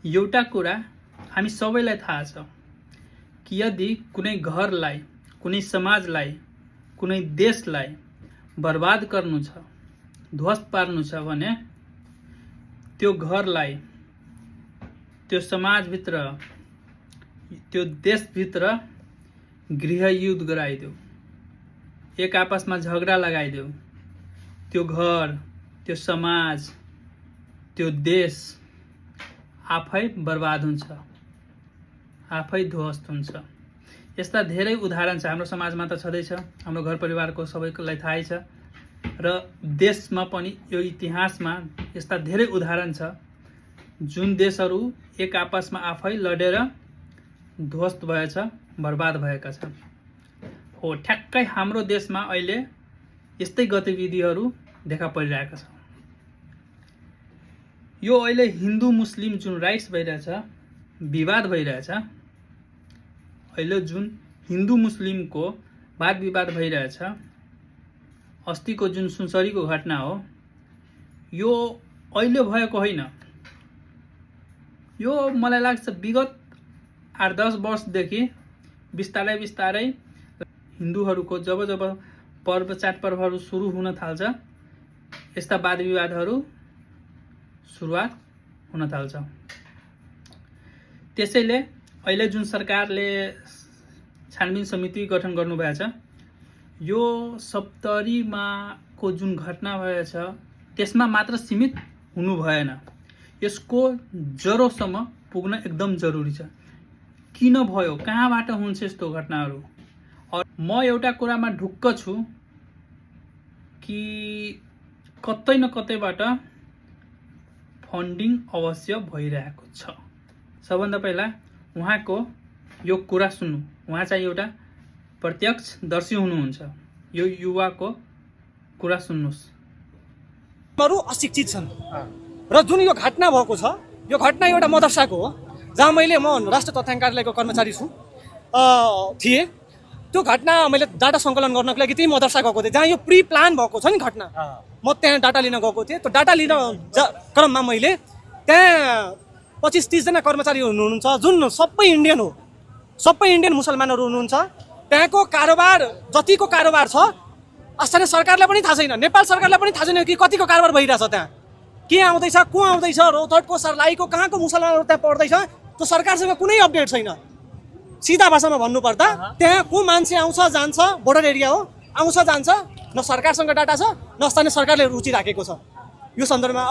एउटा कुरा हामी सबैलाई थाहा छ कि यदि कुनै घरलाई, कुनै समाजलाई, कुनै देशलाई बर्बाद गर्नु छ, ध्वस्त पार्नु छ भने त्यो घरलाई, त्यो समाजभित्र, त्यो देशभित्र गृहयुद्ध गराइदेऊ, एक आपसमा झगडा लगाइदेऊ, त्यो घर, त्यो समाज, त्यो देश आफै बर्बाद हुन्छ, आफै ध्वस्त हुन्छ। यस्ता धेरै उदाहरण छ। हाम्रो समाजमा त छँदैछ, हाम्रो घर परिवारको सबैलाई थाहै छ र देशमा पनि यो इतिहासमा यस्ता धेरै उदाहरण छ जुन देशहरू एक आपसमा आफै लडेर ध्वस्त भएछ, बर्बाद भएका छन्। हो, ठ्याक्कै हाम्रो देशमा अहिले यस्तै गतिविधिहरू देखा परिरहेका छ। यो अहिले हिन्दू मुस्लिम जुन राइट्स भइरहेछ, विवाद भइरहेछ, अहिले जुन हिन्दू मुस्लिमको वाद विवाद भइरहेछ, अस्तिको जुन सुनसरीको घटना हो, यो अहिले भएको होइन। यो मलाई लाग्छ विगत 8-10 वर्षदेखि बिस्तारै बिस्तारै हिन्दूहरूको जब जब पर्व चाडपर्वहरू सुरु हुन थाल्छ, यस्ता वाद विवादहरू सुरुवात हुन थाल्छ। त्यसैले अहिले जुन सरकारले छानबिन समिति गठन गर्नुभएको छ, यो सप्तरीमा को जुन घटना भएछ त्यसमा मात्र सीमित हुनु भएन, यसको जरोसम्म पुग्न एकदम जरुरी छ। किन भयो, कहाँबाट हुन्छ यस्तो घटनाहरू? और म एउटा कुरामा ढुक्क छु कि कतै न कतैबाट फन्डिङ अवश्य भइरहेको छ। सबभन्दा पहिला उहाँको यो कुरा सुन्नु। उहाँ चाहिँ एउटा प्रत्यक्षदर्शी हुनुहुन्छ। यो युवाको कुरा सुन्नुस्। अशिक्षित छन् र जुन यो घटना भएको छ, यो घटना एउटा मदरसाको हो जहाँ म राष्ट्र तथ्याङ्क कार्यालयको कर्मचारी थिएँ। त्यो घटना मैले डाटा सङ्कलन गर्नको लागि त्यही मदरसा गएको थिएँ जहाँ यो प्री प्लान भएको छ नि घटना। म त्यहाँ डाटा लिन गएको थिएँ। त्यो डाटा लिन क्रममा मैले त्यहाँ 25-30 जना कर्मचारी हुनुहुन्छ जुन सबै इन्डियन हो, सबै इन्डियन मुसलमानहरू हुनुहुन्छ। त्यहाँको कारोबार, जतिको कारोबार छ स्थानीय सरकारलाई पनि थाहा छैन, नेपाल सरकारलाई पनि थाहा छैन कि कतिको कारोबार भइरहेछ, त्यहाँ के आउँदैछ, को आउँदैछ, रौतहटको सर्लाहीको कहाँको मुसलमानहरू त्यहाँ पढ्दैछ, त्यो सरकारसँग कुनै अपडेट छैन। सिधा भाषामा भन्नुपर्दा त्यहाँ को मान्छे आउँछ जान्छ, बोर्डर एरिया हो, आउँछ जान्छ, न सरकारसँग डाटा छ न स्थानीय सरकारले रुचि राखेको छ। यो सन्दर्भमा